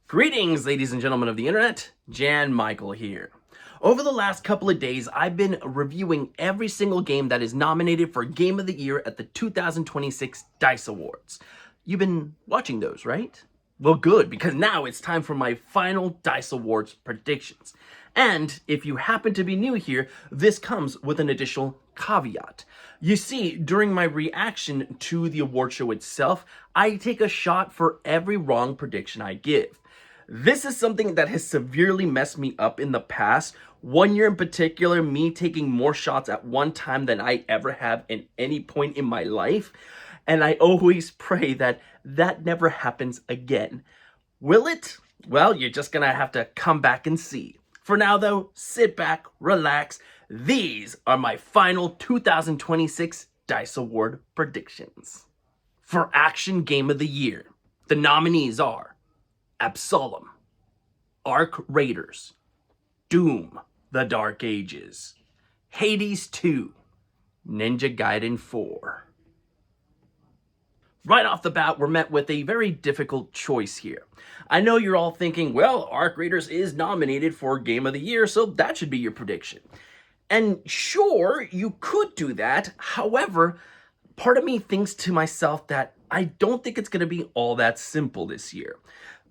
Greetings, ladies and gentlemen of the internet. Jan Michael here. Over the last couple of days, I've been reviewing every single game that is nominated for Game of the Year at the 2026 D.I.C.E Awards. You've been watching those, right? Well, good, because now it's time for my final D.I.C.E Awards predictions. And if you happen to be new here, this comes with an additional caveat. You see, during my reaction to the award show itself, I take a shot for every wrong prediction I give. This is something that has severely messed me up in the past. One year in particular, me taking more shots at one time than I ever have in any point in my life. And I always pray that that never happens again. Will it? Well, you're just gonna have to come back and see. For now though, sit back, relax. These are my final 2026 D.I.C.E Award predictions. For Action Game of the Year, the nominees are Absolem, Arc Raiders, Doom, The Dark Ages, Hades 2, Ninja Gaiden 4. Right off the bat, we're met with a very difficult choice here. I know you're all thinking, well, Arc Raiders is nominated for Game of the Year, so that should be your prediction. And sure, you could do that. However, part of me thinks to myself that I don't think it's going to be all that simple this year.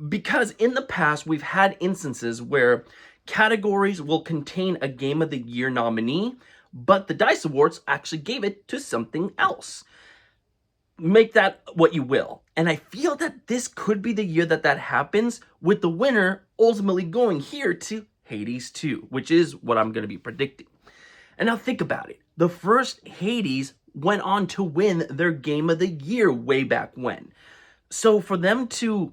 Because in the past, we've had instances where categories will contain a Game of the Year nominee, but the D.I.C.E Awards actually gave it to something else. Make that what you will. And I feel that this could be the year that happens, with the winner ultimately going here to Hades 2, which is what I'm going to be predicting. And now think about it. The first Hades went on to win their Game of the Year way back when. So for them to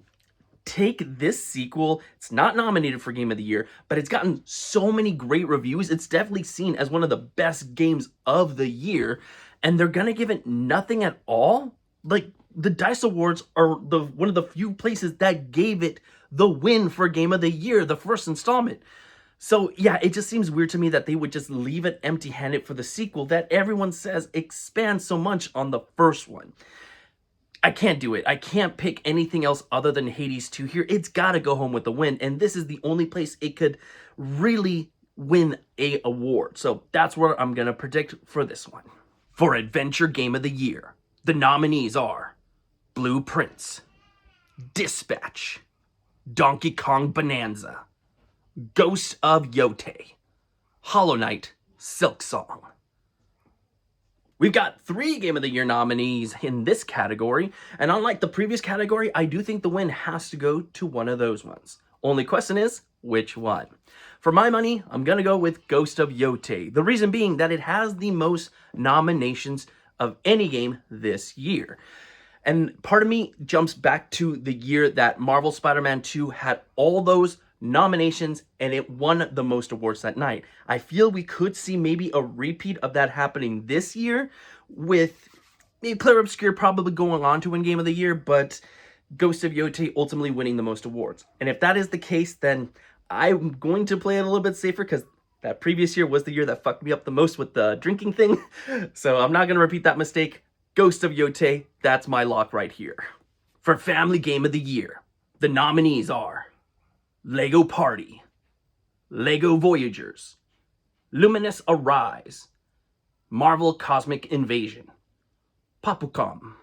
take this sequel, it's not nominated for Game of the Year, but it's gotten so many great reviews. It's definitely seen as one of the best games of the year, and they're gonna give it nothing at all? Like, the D.I.C.E Awards are one of the few places that gave it the win for Game of the Year, the first installment. So yeah, it just seems weird to me that they would just leave it empty-handed for the sequel that everyone says expands so much on the first one. I can't do it. I can't pick anything else other than Hades 2 here. It's got to go home with the win, and this is the only place it could really win a award. So that's what I'm going to predict for this one. For Adventure Game of the Year, the nominees are Blueprints, Dispatch, Donkey Kong Bonanza, Ghost of Yote, Hollow Knight, Silksong. We've got 3 Game of the Year nominees in this category, and unlike the previous category, I do think the win has to go to one of those ones. Only question is, which one? For my money, I'm gonna go with Ghost of Yote. The reason being that it has the most nominations of any game this year. And part of me jumps back to the year that Marvel Spider-Man 2 had all those nominations and it won the most awards that night. I feel we could see maybe a repeat of that happening this year, with Claire Obscure probably going on to win Game of the Year, but Ghost of Yote ultimately winning the most awards. And if that is the case, then I'm going to play it a little bit safer, because that previous year was the year that fucked me up the most with the drinking thing. So I'm not going to repeat that mistake. Ghost of Yote, that's my lock right here. For Family Game of the Year, the nominees are Lego Party, Lego Voyagers, Luminous Arise, Marvel Cosmic Invasion, Papucom.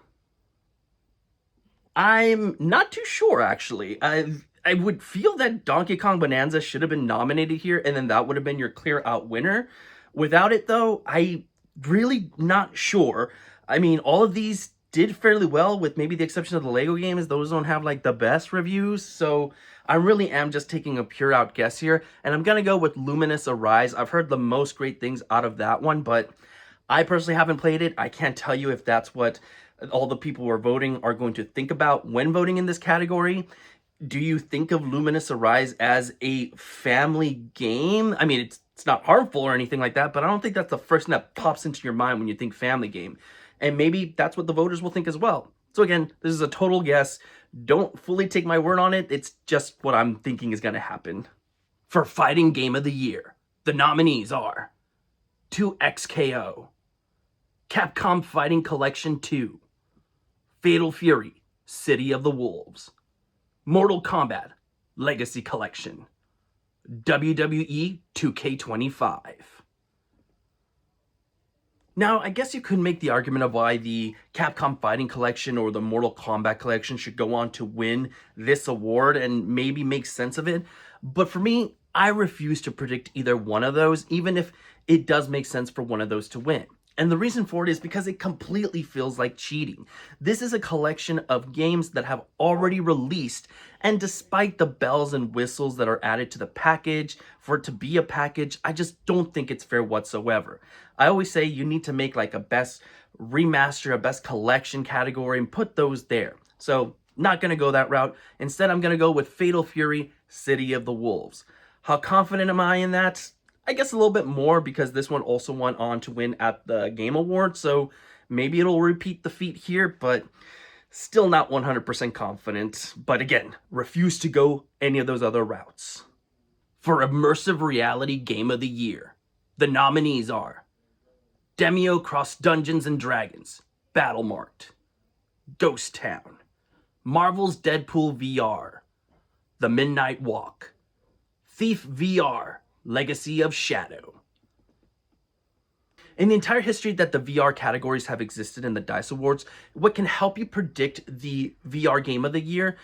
I'm not too sure, actually. I would feel that Donkey Kong Bonanza should have been nominated here, and then that would have been your clear-out winner. Without it, though, I'm really not sure. I mean, all of these did fairly well, with maybe the exception of the Lego games. Those don't have, like, the best reviews, so I really am just taking a pure-out guess here, and I'm gonna go with Luminous Arise. I've heard the most great things out of that one, but I personally haven't played it. I can't tell you if that's what all the people who are voting are going to think about when voting in this category. Do you think of Luminous Arise as a family game? I mean, it's not harmful or anything like that, but I don't think that's the first thing that pops into your mind when you think family game. And maybe that's what the voters will think as well. So again, this is a total guess. Don't fully take my word on it. It's just what I'm thinking is going to happen. For Fighting Game of the Year, the nominees are 2XKO, Capcom Fighting Collection 2, Fatal Fury, City of the Wolves, Mortal Kombat, Legacy Collection. WWE 2K25. Now, I guess you could make the argument of why the Capcom Fighting Collection or the Mortal Kombat Collection should go on to win this award and maybe make sense of it. But for me, I refuse to predict either one of those, even if it does make sense for one of those to win. And the reason for it is because it completely feels like cheating. This is a collection of games that have already released, and despite the bells and whistles that are added to the package, for it to be a package, I just don't think it's fair whatsoever. I always say you need to make like a best remaster, a best collection category, and put those there. So, not going to go that route. Instead, I'm going to go with Fatal Fury, City of the Wolves. How confident am I in that? I guess a little bit more because this one also went on to win at the Game Awards, so maybe it'll repeat the feat here, but still not 100% confident. But again, refuse to go any of those other routes. For Immersive Reality Game of the Year, the nominees are Demio Cross Dungeons and Dragons, Battlemarked, Ghost Town, Marvel's Deadpool VR, The Midnight Walk, Thief VR, Legacy of Shadow. In the entire history that the VR categories have existed in the D.I.C.E Awards, what can help you predict the VR Game of the Year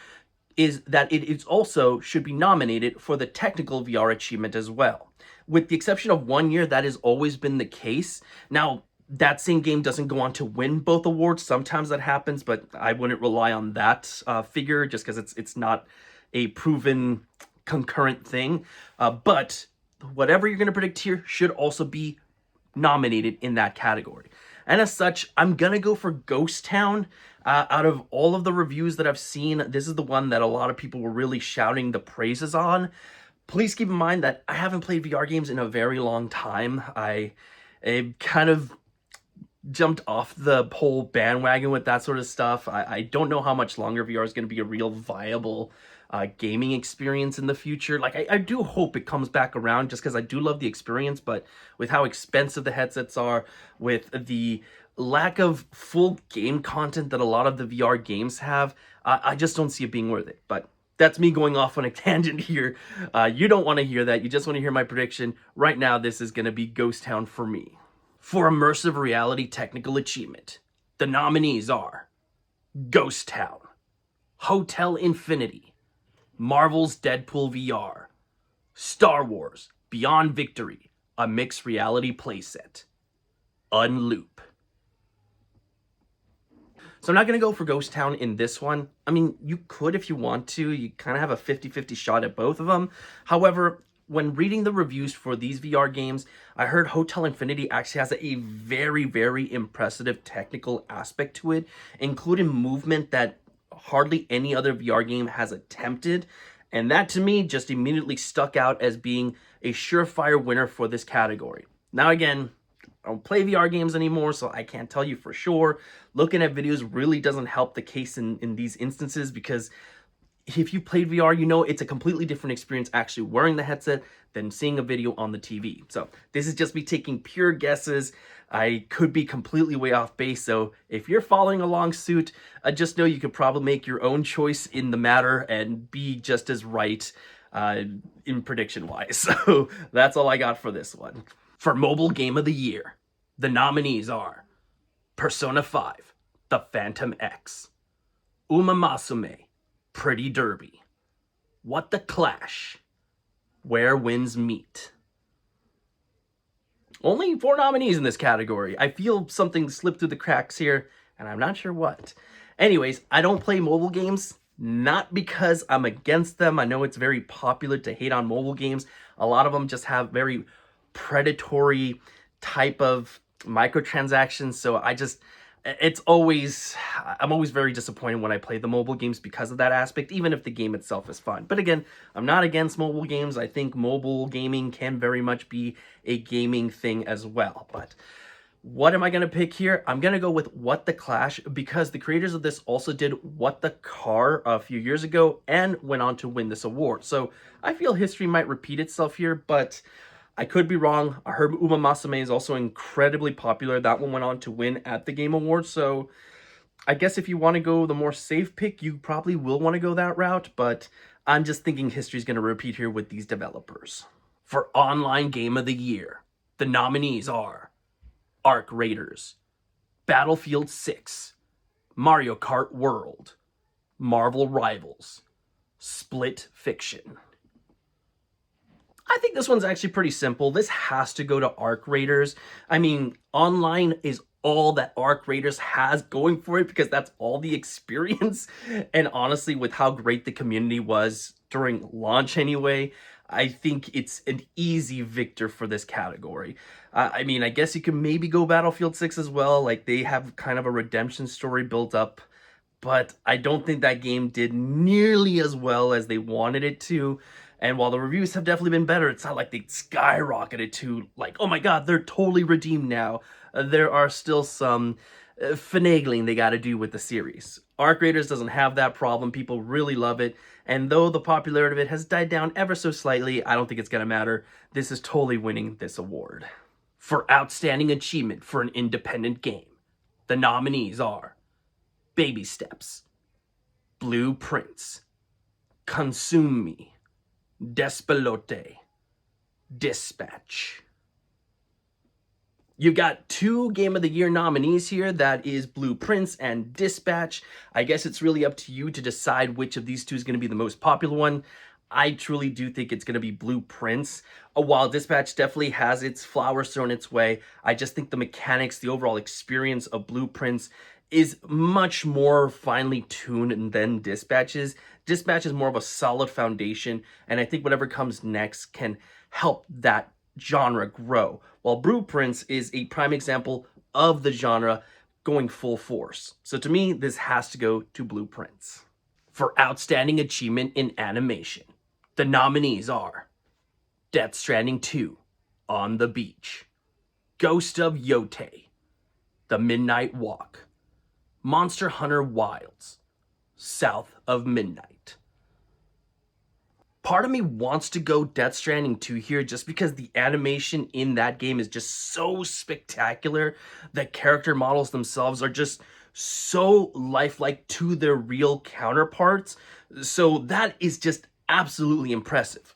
is that it is also should be nominated for the technical VR achievement as well. With the exception of one year, that has always been the case. Now, that same game doesn't go on to win both awards. Sometimes that happens, but I wouldn't rely on that figure just because it's not a proven concurrent thing. But whatever you're going to predict here should also be nominated in that category. And as such, I'm going to go for Ghost Town. Out of all of the reviews that I've seen, this is the one that a lot of people were really shouting the praises on. Please keep in mind that I haven't played VR games in a very long time. I kind of jumped off the whole bandwagon with that sort of stuff. I don't know how much longer VR is going to be a real viable gaming experience in the future. Like, I do hope it comes back around just because I do love the experience, but with how expensive the headsets are, with the lack of full game content that a lot of the VR games have, I just don't see it being worth it. But that's me going off on a tangent here. You don't want to hear that. You just want to hear my prediction. Right now, this is going to be Ghost Town for me. For Immersive Reality Technical Achievement, the nominees are Ghost Town, Hotel Infinity, Marvel's Deadpool VR, Star Wars Beyond Victory, a mixed reality playset, Unloop. So I'm not going to go for Ghost Town in this one. I mean, you could if you want to. You kind of have a 50-50 shot at both of them. However, when reading the reviews for these VR games, I heard Hotel Infinity actually has a very, very impressive technical aspect to it, including movement that hardly any other VR game has attempted. And that to me just immediately stuck out as being a surefire winner for this category. Now again, I don't play VR games anymore, so I can't tell you for sure. Looking at videos really doesn't help the case in these instances, because if you played VR, you know it's a completely different experience actually wearing the headset than seeing a video on the TV. So this is just me taking pure guesses. I could be completely way off base, so if you're following along suit, just know you could probably make your own choice in the matter and be just as right in prediction-wise. So that's all I got for this one. For Mobile Game of the Year, the nominees are Persona 5, The Phantom X, Umamasume, Pretty Derby, What the Clash, Where Winds Meet. Only 4 nominees in this category. I feel something slipped through the cracks here, and I'm not sure what. Anyways, I don't play mobile games, not because I'm against them. I know it's very popular to hate on mobile games. A lot of them just have very predatory type of microtransactions, so I'm always very disappointed when I play the mobile games because of that aspect, even if the game itself is fun. But again, I'm not against mobile games. I think mobile gaming can very much be a gaming thing as well. But what am I going to pick here? I'm going to go with What the Clash, because the creators of this also did What the Car a few years ago and went on to win this award. So I feel history might repeat itself here, but I could be wrong. I heard Umamasume is also incredibly popular. That one went on to win at the Game Awards, so I guess if you want to go the more safe pick, you probably will want to go that route, but I'm just thinking history's going to repeat here with these developers. For Online Game of the Year, the nominees are Arc Raiders, Battlefield 6, Mario Kart World, Marvel Rivals, Split Fiction. I think this one's actually pretty simple. This has to go to Arc Raiders. I mean, online is all that Arc Raiders has going for it because that's all the experience. And honestly, with how great the community was during launch anyway, I think it's an easy victor for this category. I mean, I guess you could maybe go Battlefield 6 as well. Like, they have kind of a redemption story built up, but I don't think that game did nearly as well as they wanted it to. And while the reviews have definitely been better, it's not like they skyrocketed to like, oh my god, they're totally redeemed now. There are still some finagling they got to do with the series. Arc Raiders doesn't have that problem. People really love it. And though the popularity of it has died down ever so slightly, I don't think it's going to matter. This is totally winning this award. For Outstanding Achievement for an Independent Game, the nominees are Baby Steps, Blueprints, Consume Me, Despelote, Dispatch. You've got two Game of the Year nominees here. That is Blueprints and Dispatch. I guess it's really up to you to decide which of these two is going to be the most popular one. I truly do think it's going to be Blueprints. While Dispatch definitely has its flowers thrown its way, I just think the mechanics, the overall experience of Blueprints is much more finely tuned than Dispatch's. Dispatch is more of a solid foundation, and I think whatever comes next can help that genre grow, while Blueprints is a prime example of the genre going full force. So to me, this has to go to Blueprints. For Outstanding Achievement in Animation, the nominees are Death Stranding 2, On the Beach, Ghost of Yote, The Midnight Walk, Monster Hunter Wilds, South of Midnight. Part of me wants to go Death Stranding 2 here just because the animation in that game is just so spectacular. The character models themselves are just so lifelike to their real counterparts. So that is just absolutely impressive.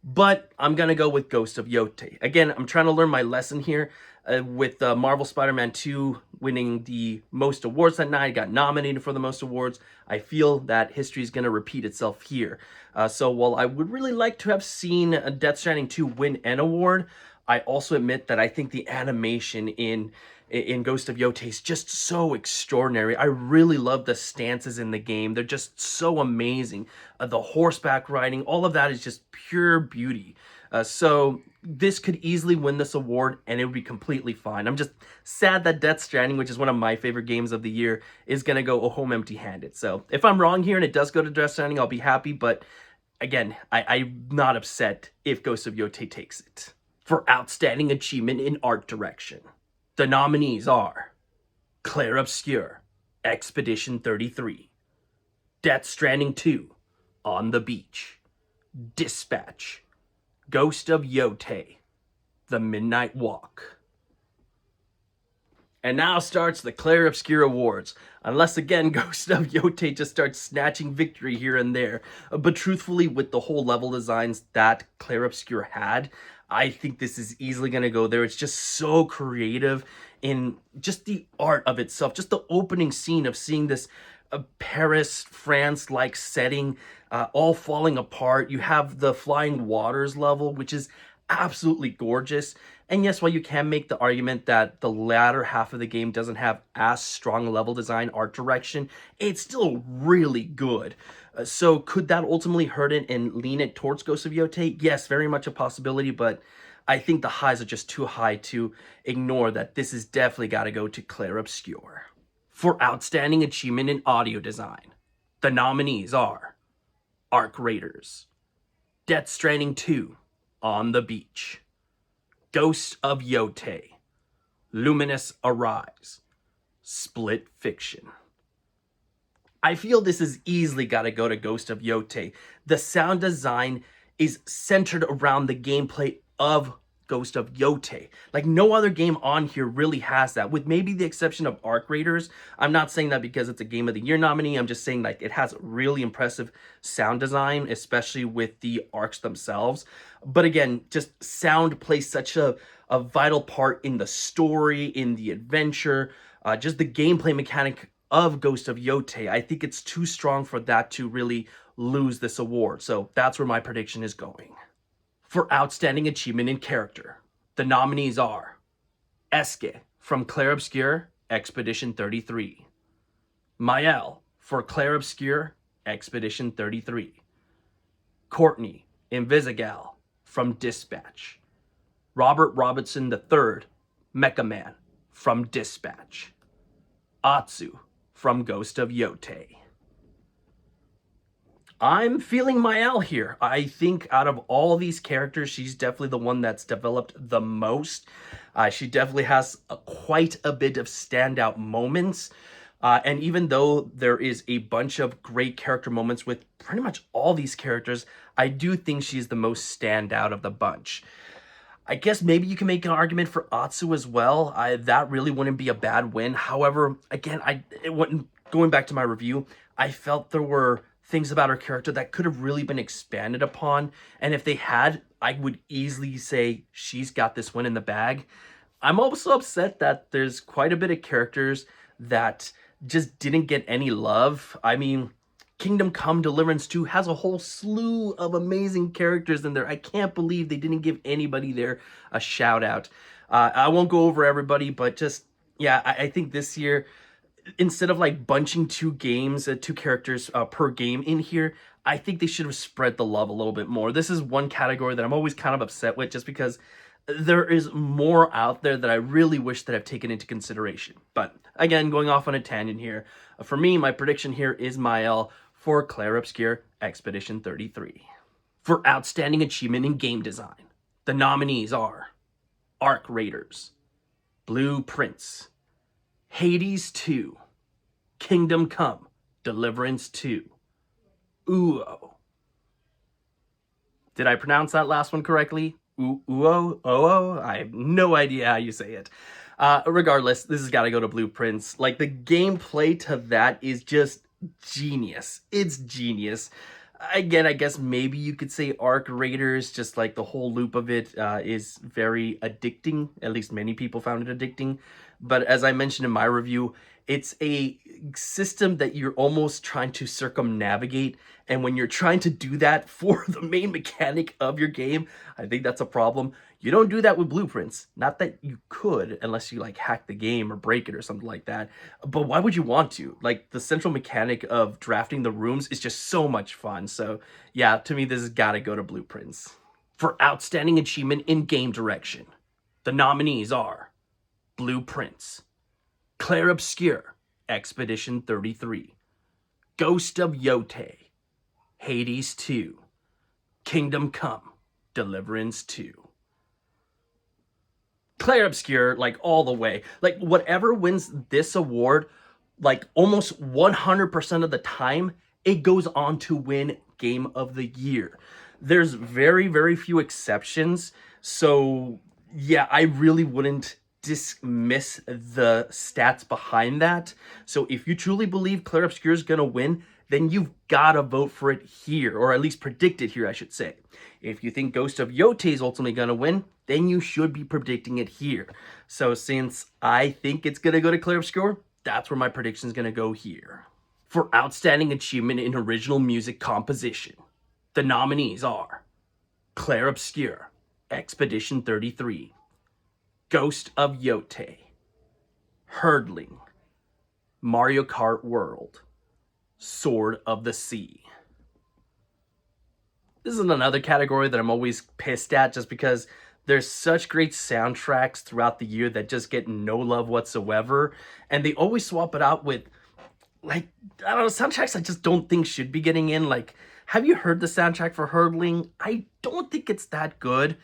But I'm going to go with Ghost of Yote. Again, I'm trying to learn my lesson here. With Marvel Spider-Man 2 winning the most awards that night, got nominated for the most awards. I feel that history is going to repeat itself here. So while I would really like to have seen Death Stranding 2 win an award, I also admit that I think the animation in Ghost of Yote is just so extraordinary. I really love the stances in the game. They're just so amazing. The horseback riding, all of that is just pure beauty. So this could easily win this award and it would be completely fine. I'm just sad that Death Stranding, which is one of my favorite games of the year, is going to go home empty-handed. So if I'm wrong here and it does go to Death Stranding, I'll be happy. But again, I'm not upset if Ghost of Yote takes it. For Outstanding Achievement in Art Direction, the nominees are Clair Obscur, Expedition 33, Death Stranding 2, On the Beach, Dispatch, Ghost of Yote, The Midnight Walk. And now starts the Clair Obscur Awards. Unless, again, Ghost of Yote just starts snatching victory here and there. But truthfully, with the whole level designs that Clair Obscur had, I think this is easily going to go there. It's just so creative in just the art of itself. Just the opening scene of seeing this Paris, France-like setting all falling apart. You have the Flying Waters level, which is absolutely gorgeous. And yes, while you can make the argument that the latter half of the game doesn't have as strong level design art direction, it's still really good. So could that ultimately hurt it and lean it towards Ghost of Yote? Yes, very much a possibility, but I think the highs are just too high to ignore that this has definitely got to go to Clair Obscur. For Outstanding Achievement in Audio Design, the nominees are Arc Raiders, Death Stranding 2, On the Beach, Ghost of Yote, Luminous Arise, Split Fiction. I feel this has easily got to go to Ghost of Yote. The sound design is centered around the gameplay of Ghost of Yote. Like, no other game on here really has that, with maybe the exception of Arc Raiders. I'm not saying that because it's a Game of the Year nominee. I'm just saying, like, it has really impressive sound design, especially with the arcs themselves. But again, just sound plays such a vital part in the story, in the adventure, just the gameplay mechanic of Ghost of Yote. I think it's too strong for that to really lose this award. So that's where my prediction is going. For Outstanding Achievement in Character, the nominees are Eske from Clair Obscur, Expedition 33. Mael for Clair Obscur, Expedition 33. Courtney Invisigal from Dispatch. Robert Robertson III, Mecha Man from Dispatch. Atsu from Ghost of Yote. I'm feeling Mael here. I think out of all these characters, she's definitely the one that's developed the most. She definitely has quite a bit of standout moments. And even though there is a bunch of great character moments with pretty much all these characters, I do think she's the most standout of the bunch. I guess maybe you can make an argument for Atsu as well. That really wouldn't be a bad win. However, again, going back to my review, I felt there were things about her character that could have really been expanded upon. And if they had, I would easily say she's got this win in the bag. I'm also upset that there's quite a bit of characters that just didn't get any love. I mean, Kingdom Come Deliverance 2 has a whole slew of amazing characters in there. I can't believe they didn't give anybody there a shout out. I won't go over everybody, but just, yeah, I think this year, instead of like bunching two characters per game in here, I think they should have spread the love a little bit more. This is one category that I'm always kind of upset with, just because there is more out there that I really wish that I've taken into consideration. But again, going off on a tangent here, for me, my prediction here is Mael for Clair Obscur Expedition 33. For Outstanding Achievement in Game Design, the nominees are Arc Raiders, Blue Prince, Hades 2, Kingdom Come, Deliverance 2, Uo. Did I pronounce that last one correctly? Uo? Oo? I have no idea how you say it. Regardless, this has got to go to Blue Prince. Like, the gameplay to that is just genius. It's genius. Again, I guess maybe you could say Arc Raiders, just like the whole loop of it is very addicting. At least many people found it addicting. But as I mentioned in my review, it's a system that you're almost trying to circumnavigate. And when you're trying to do that for the main mechanic of your game, I think that's a problem. You don't do that with Blueprints. Not that you could, unless you like hack the game or break it or something like that. But why would you want to? Like, the central mechanic of drafting the rooms is just so much fun. So yeah, to me, this has got to go to Blueprints. For Outstanding Achievement in Game Direction, the nominees are Blueprints, Clair Obscur, Expedition 33, Ghost of Yote, Hades 2, Kingdom Come, Deliverance 2. Clair Obscur, like, all the way. Like, whatever wins this award, like, almost 100% of the time, it goes on to win Game of the Year. There's very, very few exceptions. So, yeah, I really wouldn't dismiss the stats behind that. So if you truly believe Clair Obscur is going to win, then you've got to vote for it here, or at least predict it here, I should say. If you think Ghost of Yote is ultimately going to win, then you should be predicting it here. So since I think it's going to go to Clair Obscur, that's where my prediction is going to go here. For Outstanding Achievement in Original Music Composition, the nominees are Clair Obscur, Expedition 33, Ghost of Yote, Herdling, Mario Kart World, Sword of the Sea. This is another category that I'm always pissed at, just because there's such great soundtracks throughout the year that just get no love whatsoever. And they always swap it out with, like, I don't know, soundtracks I just don't think should be getting in. Like, have you heard the soundtrack for Herdling? I don't think it's that good.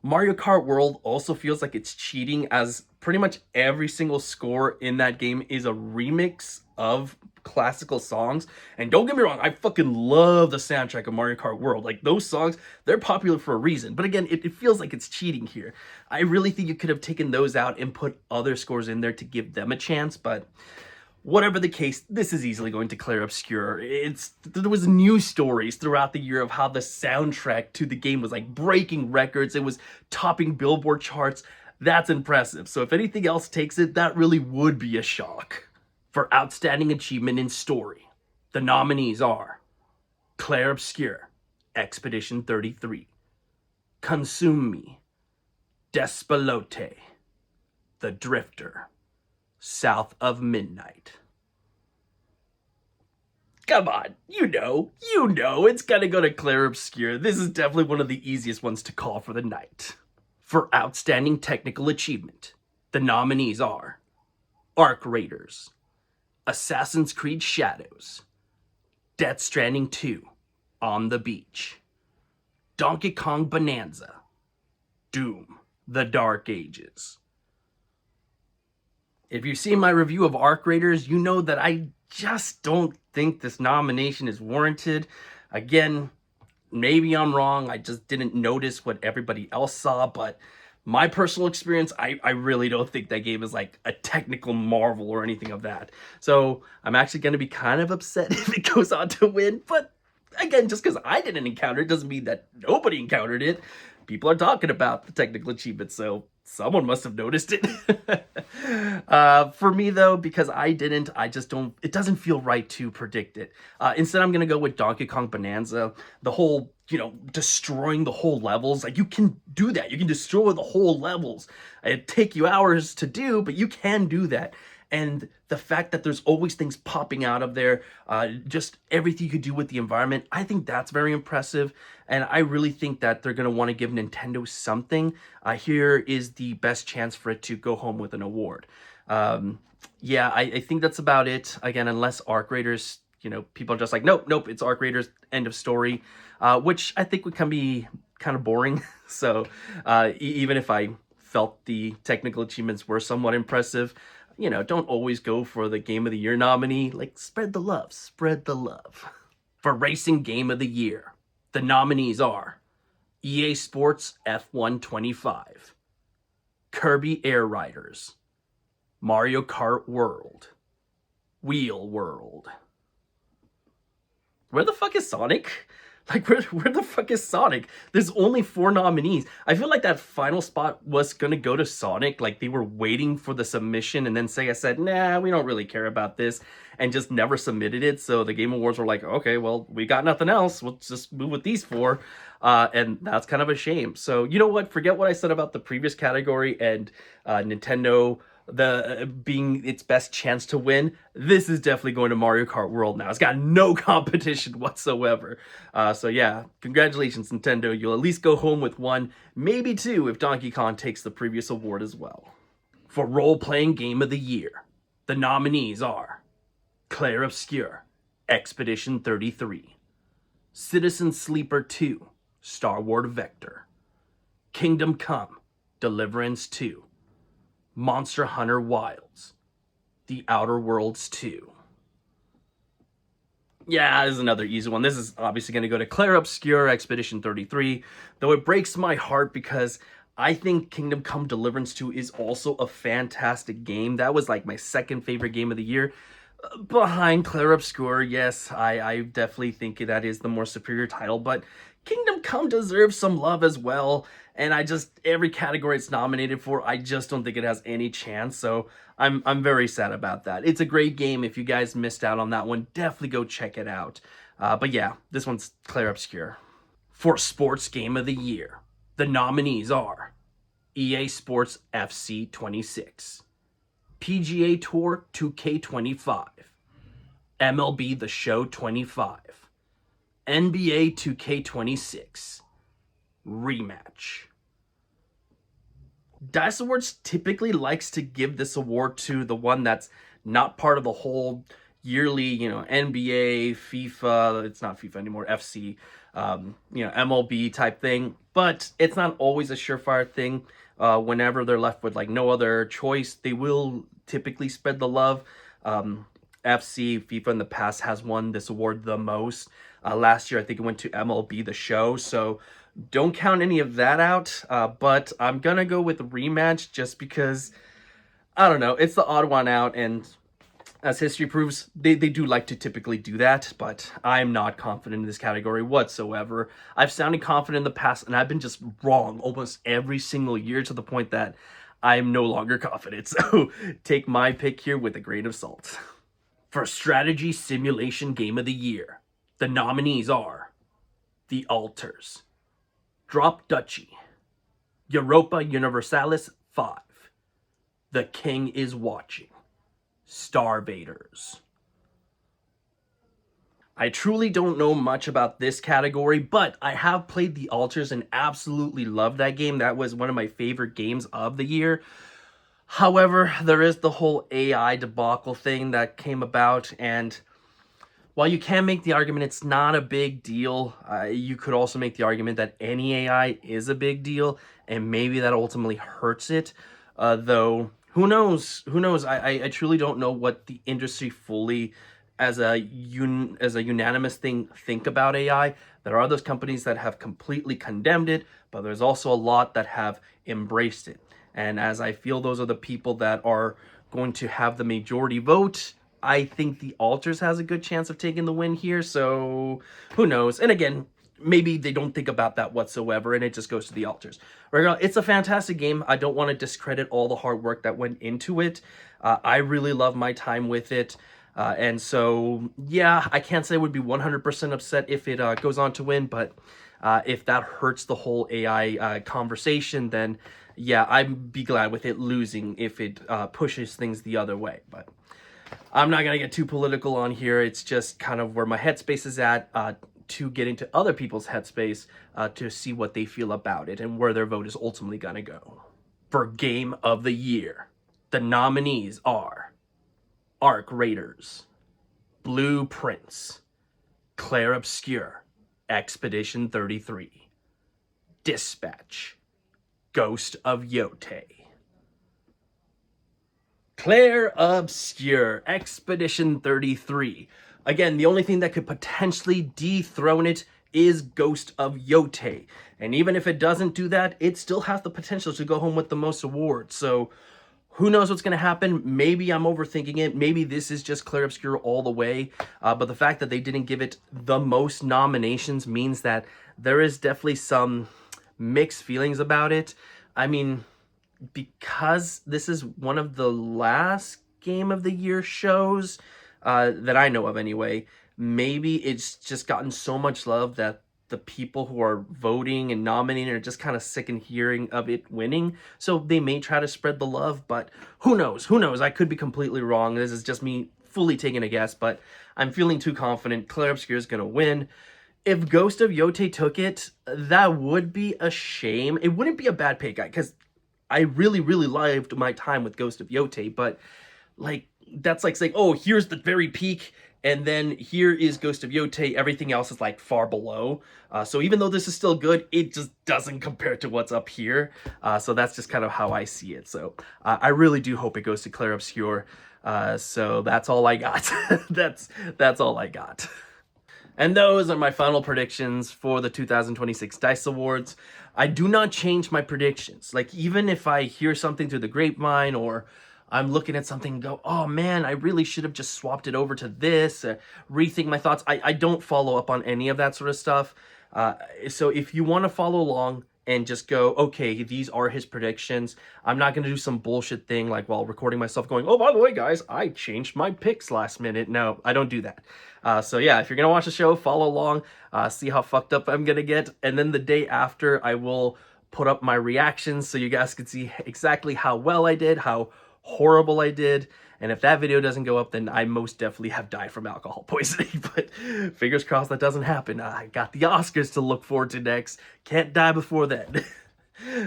Mario Kart World also feels like it's cheating, as pretty much every single score in that game is a remix of classical songs. And don't get me wrong, I fucking love the soundtrack of Mario Kart World. Like, those songs, they're popular for a reason. But again, it feels like it's cheating here. I really think you could have taken those out and put other scores in there to give them a chance, but whatever the case, this is easily going to Clair Obscur. There was news stories throughout the year of how the soundtrack to the game was like breaking records. It was topping Billboard charts. That's impressive. So if anything else takes it, that really would be a shock. For Outstanding Achievement in Story, the nominees are Clair Obscur, Expedition 33, Consume Me, Despelote, The Drifter, South of Midnight. Come on, you know, it's gonna go to Clair Obscur. This is definitely one of the easiest ones to call for the night. For Outstanding Technical Achievement, the nominees are Arc Raiders, Assassin's Creed Shadows, Death Stranding 2, On the Beach, Donkey Kong Bonanza, Doom, The Dark Ages. If you've seen my review of Arc Raiders, you know that I just don't think this nomination is warranted. Again, maybe I'm wrong. I just didn't notice what everybody else saw, but my personal experience, I really don't think that game is like a technical marvel or anything of that. So I'm actually going to be kind of upset if it goes on to win, but again, just because I didn't encounter it doesn't mean that nobody encountered it. People are talking about the technical achievement, so someone must have noticed it. For me, though, because I didn't, I just don't, it doesn't feel right to predict it. Instead, I'm going to go with Donkey Kong Bonanza. The whole, destroying the whole levels. Like, you can do that. You can destroy the whole levels. It'd take you hours to do, but you can do that. And the fact that there's always things popping out of there, just everything you could do with the environment, I think that's very impressive. And I really think that they're going to want to give Nintendo something. Here is the best chance for it to go home with an award. Yeah, I think that's about it. Again, unless Arc Raiders, people are just like, nope, it's Arc Raiders, end of story. Which I think can be kind of boring. So even if I felt the technical achievements were somewhat impressive, don't always go for the Game of the Year nominee. Like, spread the love, spread the love. For Racing Game of the Year, the nominees are EA Sports F1 25, Kirby Air Riders, Mario Kart World, Wheel World. Where the fuck is Sonic? Like, where the fuck is Sonic? There's only 4 nominees. I feel like that final spot was gonna go to Sonic. Like, they were waiting for the submission, and then Sega said, nah, we don't really care about this, and just never submitted it. So the Game Awards were like, okay, well, we got nothing else. We'll just move with these 4. And that's kind of a shame. So, you know what? Forget what I said about the previous category and Nintendo being its best chance to win. This is definitely going to Mario Kart World now. It's got no competition whatsoever. So yeah, congratulations, Nintendo. You'll at least go home with 1, maybe 2, if Donkey Kong takes the previous award as well. For Role-Playing Game of the Year, the nominees are Clair Obscur, Expedition 33, Citizen Sleeper 2, Star Wars Vector, Kingdom Come, Deliverance 2, Monster Hunter Wilds, The Outer Worlds 2. Yeah, this is another easy one. This is obviously going to go to Clair Obscur, Expedition 33, though it breaks my heart because I think Kingdom Come Deliverance 2 is also a fantastic game. That was like my second favorite game of the year. Behind Clair Obscur, yes, I definitely think that is the more superior title, but Kingdom Come deserves some love as well, and every category it's nominated for, I just don't think it has any chance, so I'm very sad about that. It's a great game. If you guys missed out on that one, definitely go check it out. But yeah, this one's Clair Obscur. For Sports Game of the Year, the nominees are EA Sports FC 26, PGA Tour 2K25, MLB The Show 25, NBA 2K26, Rematch. D.I.C.E Awards typically likes to give this award to the one that's not part of the whole, yearly, NBA, FIFA, it's not FIFA anymore, FC, MLB type thing. But it's not always a surefire thing. Whenever they're left with like no other choice, they will typically spread the love. Um, FC, FIFA in the past has won this award the most. Last year, I think it went to MLB The Show. So don't count any of that out. But I'm going to go with rematch just because, I don't know, it's the odd one out. And as history proves, they do like to typically do that. But I'm not confident in this category whatsoever. I've sounded confident in the past, and I've been just wrong almost every single year to the point that I'm no longer confident. So take my pick here with a grain of salt. For Strategy Simulation Game of the Year, the nominees are The Altars, Drop Duchy, Europa Universalis 5, The King is Watching, Starvaders. I truly don't know much about this category, but I have played The Altars and absolutely loved that game. That was one of my favorite games of the year. However, there is the whole AI debacle thing that came about, and while you can make the argument it's not a big deal, you could also make the argument that any AI is a big deal, and maybe that ultimately hurts it. Though, who knows? Who knows? I truly don't know what the industry fully, as a unanimous thing, think about AI. There are those companies that have completely condemned it, but there's also a lot that have embraced it. And as I feel those are the people that are going to have the majority vote, I think The Altars has a good chance of taking the win here. So who knows? And again, maybe they don't think about that whatsoever and it just goes to The Altars. It's a fantastic game. I don't want to discredit all the hard work that went into it. I really love my time with it. And so, yeah, I can't say I would be 100% upset if it goes on to win, but if that hurts the whole AI conversation, then yeah, I'd be glad with it losing if it pushes things the other way. But I'm not going to get too political on here. It's just kind of where my headspace is at, to get into other people's headspace to see what they feel about it and where their vote is ultimately going to go. For Game of the Year, the nominees are Arc Raiders, Blue Prince, Claire Obscure, Expedition 33, Dispatch, Ghost of Yotei. Claire Obscure, Expedition 33. Again, the only thing that could potentially dethrone it is Ghost of Yotei. And even if it doesn't do that, it still has the potential to go home with the most awards. So who knows what's going to happen? Maybe I'm overthinking it. Maybe this is just Claire Obscure all the way. But the fact that they didn't give it the most nominations means that there is definitely some mixed feelings about it. I mean, because this is one of the last Game of the Year shows that I know of anyway, maybe it's just gotten so much love that the people who are voting and nominating are just kind of sick and hearing of it winning. So they may try to spread the love, but who knows? Who knows? I could be completely wrong. This is just me fully taking a guess, but I'm feeling too confident. Claire Obscure is going to win. If Ghost of Yotei took it, that would be a shame. It wouldn't be a bad pick, because I really, really loved my time with Ghost of Yotei, but like, that's like saying, oh, here's the very peak, and then here is Ghost of Yotei. Everything else is like far below. So even though this is still good, it just doesn't compare to what's up here. So that's just kind of how I see it. So I really do hope it goes to Claire Obscure. So that's all I got. that's all I got. And those are my final predictions for the 2026 D.I.C.E Awards. I do not change my predictions. Like, even if I hear something through the grapevine, or I'm looking at something and go, oh man, I really should have just swapped it over to this, rethink my thoughts. I don't follow up on any of that sort of stuff. So if you want to follow along and just go, okay, these are his predictions, I'm not going to do some bullshit thing like while recording myself going, oh, by the way, guys, I changed my picks last minute. No, I don't do that. So yeah, if you're going to watch the show, follow along, see how fucked up I'm going to get. And then the day after, I will put up my reactions so you guys can see exactly how well I did, how horrible I did. And if that video doesn't go up, then I most definitely have died from alcohol poisoning. But fingers crossed that doesn't happen. I got the Oscars to look forward to next. Can't die before then.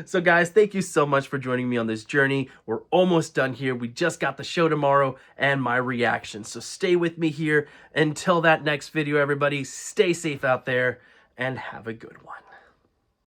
So guys, thank you so much for joining me on this journey. We're almost done here. We just got the show tomorrow and my reaction. So stay with me here until that next video, everybody. Stay safe out there and have a good one.